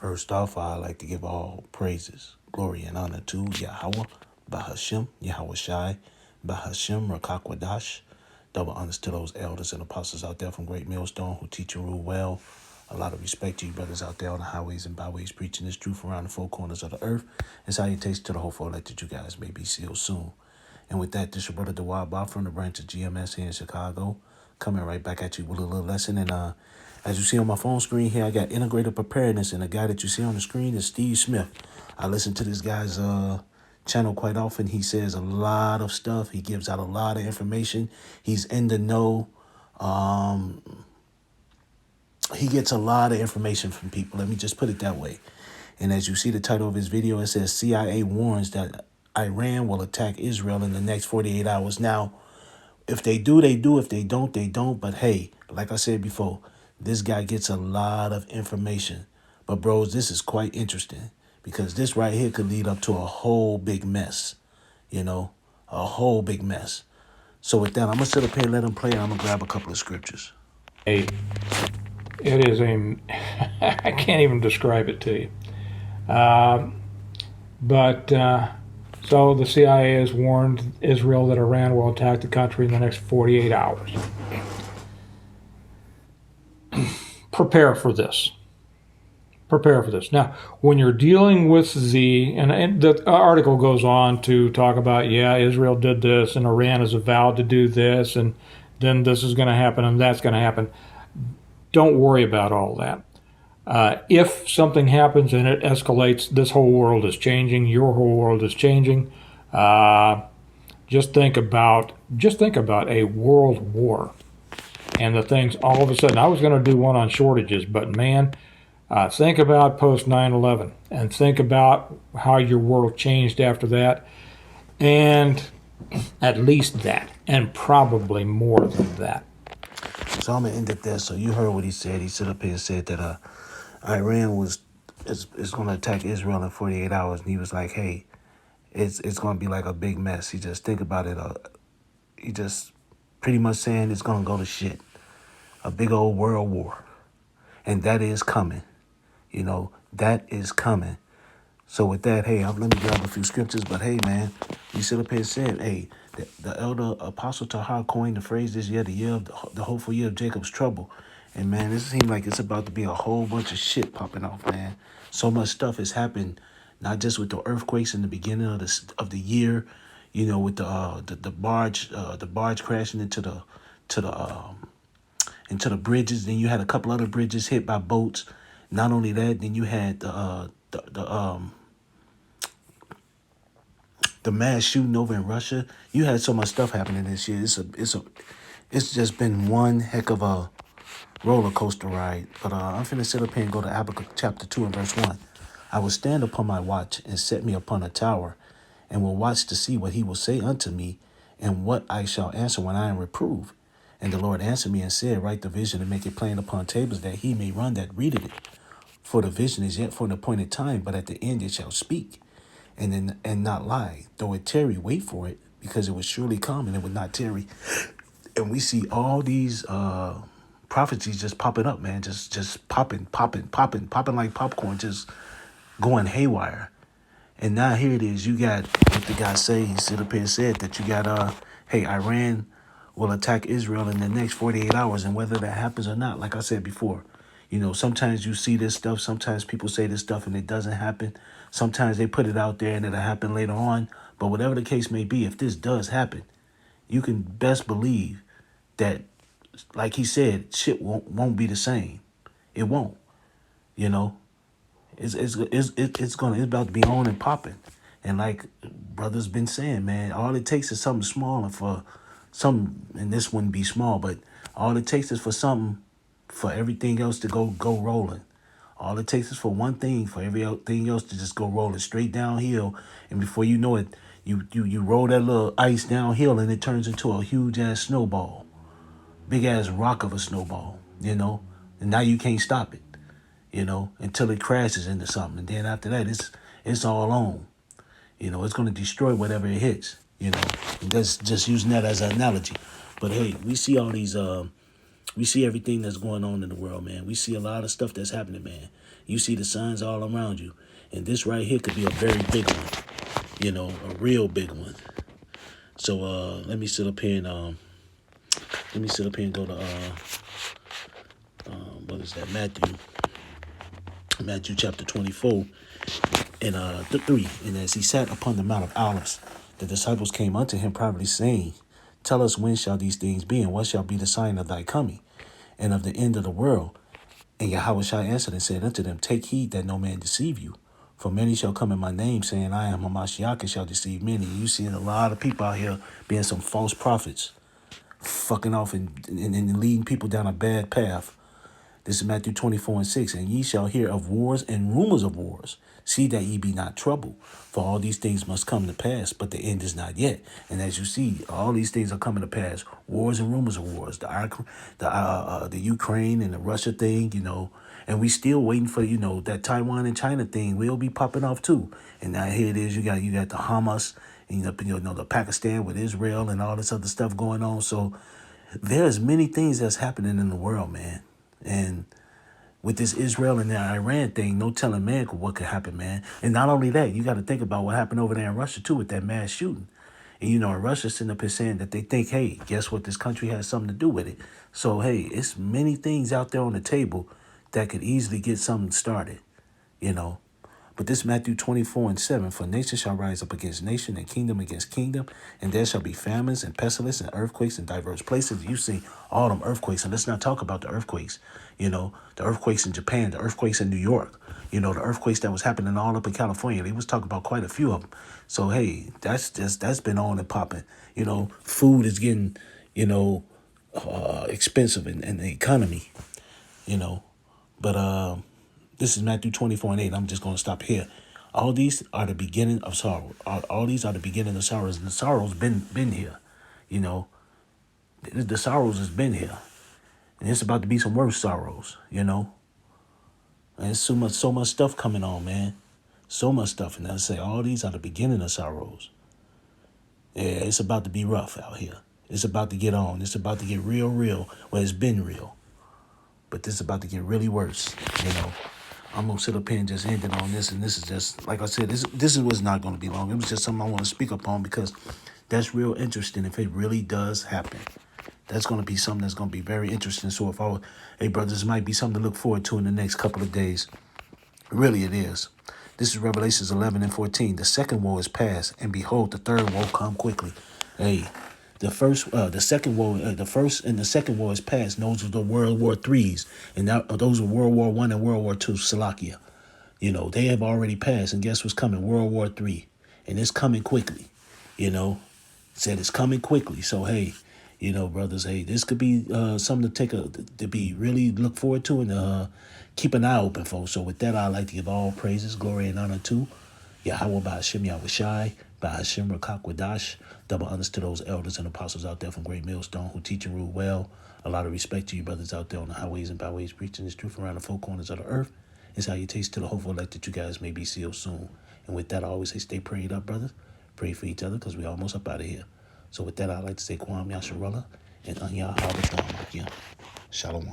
First off, I'd like to give all praises, glory, and honor to Yahweh, Bahashem, Yahweh Shai, Bahashem, Rakakwadash. Double honors to those elders and apostles out there from Great Millstone who teach and rule well. A lot of respect to you brothers out there on the highways and byways preaching this truth around the four corners of the earth. And salutations to the hopeful elect that you guys may be sealed soon. And with that, this is your brother Dawad Bob from the branch of GMS here in Chicago, coming right back at you with a little lesson. And as you see on my phone screen here, I got integrated preparedness, and the guy that you see on the screen is Steve Smith. I listen to this guy's channel quite often. He says a lot of stuff. He gives out a lot of information. He's in the know. He gets a lot of information from people. Let me just put it that way. And as you see the title of his video, it says CIA warns that Iran will attack Israel in the next 48 hours. Now, if they do, they do. If they don't, they don't. But hey, like I said before, this guy gets a lot of information. But bros, this is quite interesting because this right here could lead up to a whole big mess. You know, a whole big mess. So with that, I'm going to sit up here and let him play. And I'm going to grab a couple of scriptures. It is a, I can't even describe it to you. So the CIA has warned Israel that Iran will attack the country in the next 48 hours. Prepare for this. Prepare for this. Now, when you're dealing with and the article goes on to talk about, Israel did this and Iran has vowed to do this and then this is going to happen and that's going to happen. Don't worry about all that. If something happens and it escalates, this whole world is changing. Your whole world is changing. Just think about a world war and the things all of a sudden. I was going to do one on shortages, but man, think about post 9/11 and think about how your world changed after that, and at least that, and probably more than that. So I'm going to end it there. So you heard what he said. He stood up here and said that Iran is going to attack Israel in 48 hours. And he was like, hey, it's going to be like a big mess. He just think about it. He just pretty much saying it's going to go to shit. A big old world war. And that is coming. You know, that is coming. So with that, hey, let me grab a few scriptures. But hey, man, he stood up here and said, hey, the elder Apostle Tahar coined the phrase this year, the hopeful year of Jacob's trouble. And man, it seems like it's about to be a whole bunch of shit popping off, man. So much stuff has happened, not just with the earthquakes in the beginning of the year, you know, with the barge crashing into the bridges. Then you had a couple other bridges hit by boats. Not only that, then you had the mass shooting over in Russia. You had so much stuff happening this year. It's just been one heck of a roller coaster ride. But I'm finna sit up here and go to Habakkuk chapter 2 and verse 1. I will stand upon my watch and set me upon a tower, and will watch to see what he will say unto me, and what I shall answer when I am reproved. And the Lord answered me and said, write the vision and make it plain upon tables, that he may run that readeth it. For the vision is yet for an appointed time, but at the end it shall speak, and not lie. Though it tarry, wait for it, because it would surely come, and it would not tarry. And we see all these prophecies just popping up, man, just popping like popcorn, just going haywire. And now here it is. You got what the guy say. He stood up here and said that you got hey, Iran will attack Israel in the next 48 hours, and whether that happens or not, like I said before, you know, sometimes you see this stuff, sometimes people say this stuff and it doesn't happen. Sometimes they put it out there and it'll happen later on. But whatever the case may be, if this does happen, you can best believe that, like he said, shit won't be the same. It won't. You know, it's about to be on and popping. And like brother's been saying, man, all it takes is something small, and for some, and this wouldn't be small, but all it takes is for something, for everything else to go rolling. All it takes is for one thing, for everything else to just go rolling straight downhill. And before you know it, you roll that little ice downhill and it turns into a huge ass snowball. Big ass rock of a snowball, you know? And now you can't stop it, you know, until it crashes into something. And then after that, it's all on. You know, it's going to destroy whatever it hits, you know. And that's just using that as an analogy. But hey, we see all these we see everything that's going on in the world, man. We see a lot of stuff that's happening, man. You see the signs all around you. And this right here could be a very big one. A real big one. So let me sit up here and go to what is that? Matthew chapter 24 and 3. And as he sat upon the Mount of Olives, the disciples came unto him privately, saying, Tell us, when shall these things be, and what shall be the sign of thy coming, and of the end of the world? And Yahushua answered and said unto them, Take heed that no man deceive you. For many shall come in my name, saying, I am Hamashiach, and shall deceive many. You see a lot of people out here being some false prophets, fucking off and leading people down a bad path. This is Matthew 24:6. And ye shall hear of wars and rumors of wars. See that ye be not troubled. For all these things must come to pass, but the end is not yet. And as you see, all these things are coming to pass. Wars and rumors of wars. The Ukraine and the Russia thing, And we still waiting for, that Taiwan and China thing will be popping off too. And now here it is. You got the Hamas, and the Pakistan with Israel and all this other stuff going on. So there's many things that's happening in the world, man. And with this Israel and the Iran thing, no telling man what could happen, man. And not only that, you got to think about what happened over there in Russia too with that mass shooting. And Russia's sitting up here saying that they think, hey, guess what? This country has something to do with it. So hey, it's many things out there on the table that could easily get something started, But this Matthew 24:7, for nation shall rise up against nation, and kingdom against kingdom, and there shall be famines and pestilence and earthquakes in diverse places. You see all them earthquakes, and let's not talk about the earthquakes. The earthquakes in Japan, the earthquakes in New York, the earthquakes that was happening all up in California. They was talking about quite a few of them. So hey, that's been on and popping. Food is getting expensive in the economy. But this is Matthew 24:8. I'm just going to stop here. All these are the beginning of sorrow. All these are the beginning of sorrows. And the sorrows been here. The sorrows has been here. And it's about to be some worse sorrows, And it's so much stuff coming on, man. So much stuff. And I say all these are the beginning of sorrows. Yeah, it's about to be rough out here. It's about to get on. It's about to get real. Well, it's been real. But this is about to get really worse, I'm going to sit up here and just end it on this. And this is just, like I said, this was not going to be long. It was just something I want to speak upon because that's real interesting if it really does happen. That's going to be something that's going to be very interesting. So hey, brothers, this might be something to look forward to in the next couple of days. Really, it is. This is Revelations 11:14. The second woe is past, and behold, the third woe come quickly. Hey, the second woe, the first and the second woe is past. Those are the World War IIIs, and those are World War I and World War II, Slovakia. They have already passed, and guess what's coming? World War III, and it's coming quickly. Said it's coming quickly. So hey, brothers, hey, this could be something to be really look forward to and keep an eye open for. So with that, I'd like to give all praises, glory, and honor to Yahweh Ba'ashem Yahushai, Ba'ashem Rakakwadash. Double honors to those elders and apostles out there from Great Millstone who teach and rule well. A lot of respect to you brothers out there on the highways and byways preaching this truth around the four corners of the earth. It's how you taste to the hopeful elect that you guys may be sealed soon. And with that, I always say stay prayed up, brothers. Pray for each other because we're almost up out of here. So with that, I'd like to say Kwam Yasharallah and Anya Habasham. Shalom.